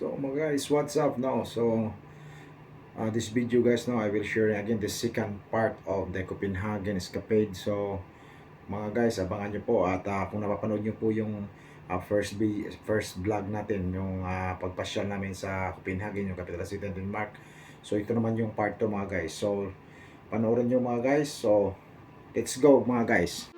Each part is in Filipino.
So mga guys, what's up now? So this video guys now I will share again the second part of the Copenhagen escapade. So mga guys, abangan nyo po at kung napapanood nyo po yung first vlog natin, yung pagpasyal namin sa Copenhagen, yung capital city ng Denmark. So ito naman yung part 2 mga guys. So panoorin nyo mga guys. So let's go mga guys.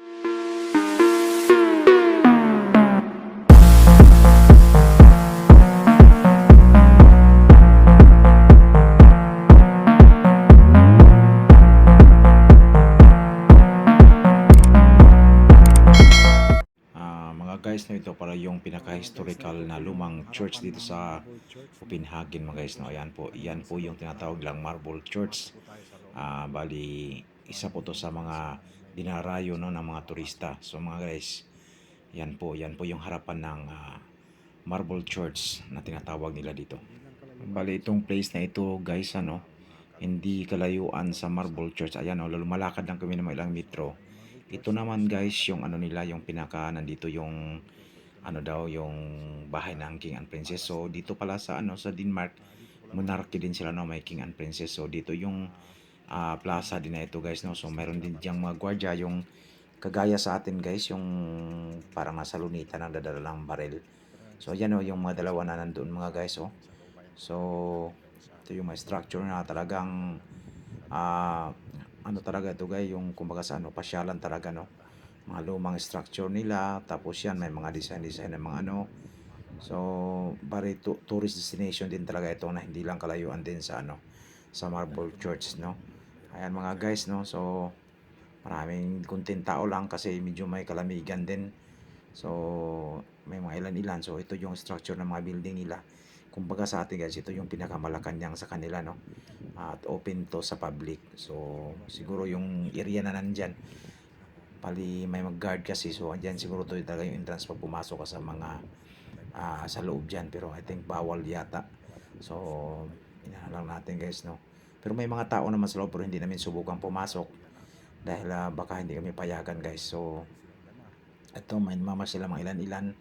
Mga guys, na ito para yung pinaka-historical na lumang church dito sa Copenhagen mga guys. No? Ayan po, yan po yung tinatawag lang Marble Church. Bali, isa po to sa mga dinarayo no, ng mga turista. So mga guys, yan po yung harapan ng Marble Church na tinatawag nila dito. Bali, itong place na ito guys, hindi kalayuan sa Marble Church. Ayan, lumalakad lang kami ng mga ilang metro. Ito naman guys, yung nila, yung pinaka nandito yung yung bahay ng King and Princess. So dito pala sa sa Denmark, monarchy din sila no, may King and Princess. So dito yung plaza din na ito guys no. So meron din diyang mga gwardiya, yung kagaya sa atin guys, yung parang nasa lunita ng dadalang baril. So yan yung mga dalawa na nandoon mga guys So ito yung may structure na talagang talaga ito guys, yung kumbaga sa pasyalan talaga no, mga lumang structure nila. Tapos yan may mga design ng mga so bari tourist destination din talaga ito, na hindi lang kalayuan din sa sa Marble Church no. Ayan mga guys no, so maraming kunting tao lang kasi medyo may kalamigan din. So may mga ilan-ilan. So ito yung structure ng mga building nila. Kumbaga sa atin guys, ito yung pinakamalacanang sa kanila no. At open to sa public. So siguro yung area na nandyan, pali may mag-guard kasi. So andyan siguro to talaga yung entrance pag pumasok ka sa mga sa loob dyan. Pero I think bawal yata. So inahalang natin guys no. Pero may mga tao naman sa loob, pero hindi namin subukan pumasok dahil baka hindi kami payagan guys. So ito may mama sila mga ilan-ilan.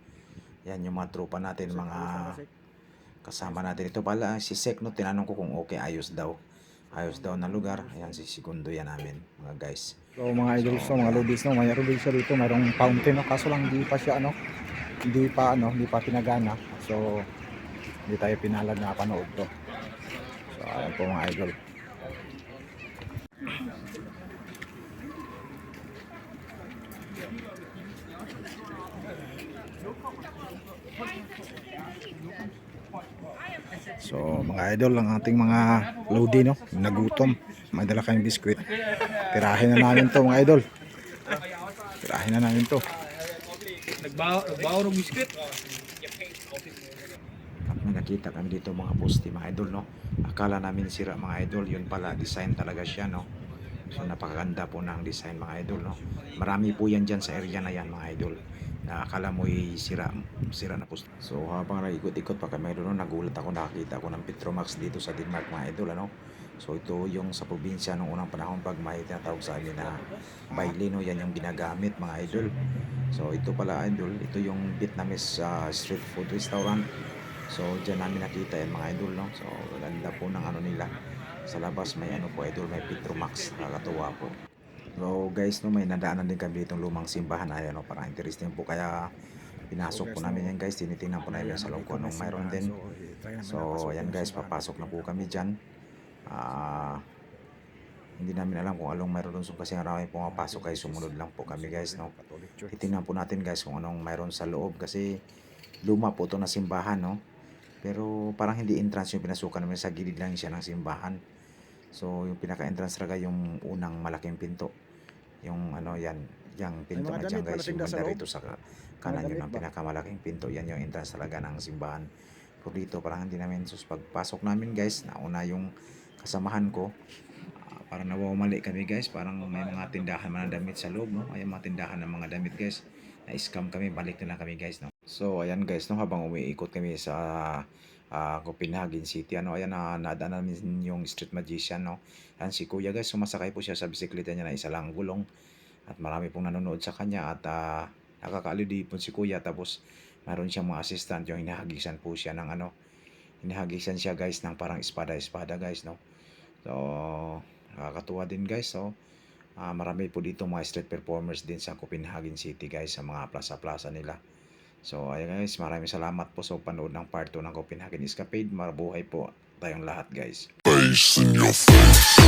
Yan yung mga tropa natin, mga kasama natin. Ito pala si Sek no, tinanong ko kung okay, ayos daw na lugar. Ayan si Segundo yan namin mga guys. So mga idol, so mga lobbies no, mayroon din siya dito, mayroong fountain no, kaso lang hindi pa siya hindi pa pinagana. So hindi tayo pinalad na panood to. So ayan po mga idol. So mga idol, ang ating mga lodi no, nagutom, may dala kayong biskwit. Tirahin na namin to mga idol. Tirahin na namin to. Nagbaho ng biskwit. At may nakita kami dito mga poste mga idol no. Akala namin sira mga idol, yun pala design talaga siya no. So napakaganda po ng design mga idol no. Marami po yan dyan sa area na yan mga idol, na akala mo sira na poste. So habang nag-ikot-ikot pa kami doon, nagulat ako, nakakita ako ng Petromax dito sa Denmark mga idol So ito yung sa probinsya nung unang panahon pag may tinatawag sa amin na baile no, yan yung ginagamit mga idol. So ito pala idol, ito yung Vietnamese street food restaurant. So dyan namin nakita yan mga idol no. So ganda po ng nila. Sa labas may po idol, may Petromax, nakakatuwa po. So guys no, may nadaanan din kami ditong lumang simbahan. Ayan no, parang interesting po, kaya pinasok po namin yan guys. Tinitingnan po namin sa loob ko nung mayroon din. So ayan guys, papasok na po kami dyan. Hindi namin alam kung anong mayroon doon, so kasi marami pumapasok, kaya sumunod lang po kami guys no. Titingnan po natin guys kung anong mayroon sa loob, kasi luma po ito na simbahan no. Pero parang hindi entrance yung pinasukan namin, sa gilid lang siya ng simbahan. So yung pinaka-entrance talaga yung unang malaking pinto. Yung yung pinto na dyan guys, yung banda rito sa kanan, yun ang pinakamalaking pinto. Yan yung entrance talaga ng simbahan. Pero dito parang hindi namin, sus pagpasok namin guys, nauna yung kasamahan ko. Parang nawawamali kami guys, parang may mga tindahan man ng damit sa loob no. Ay mga tindahan ng mga damit guys, na-scam kami, balik na lang kami guys no. So ayan guys no, habang umiikot kami sa Copenhagen City ayan nadaan namin yung street magician no. Ayan si kuya guys, sumasakay po siya sa bisikleta niya na isa lang gulong, at marami pong nanonood sa kanya, at nakakaaliw din po si kuya. Tapos mayroon siyang mga assistant, yung hinahagisan po siya ng hinihagisan siya guys ng parang espada-espada guys, no. So nakakatuwa din guys. So marami po dito mga street performers din sa Copenhagen City guys, sa mga plaza-plaza nila. So ayun guys, maraming salamat po sa panood ng part 2 ng Copenhagen Escapade. Mabuhay po tayong lahat guys. Face in your face.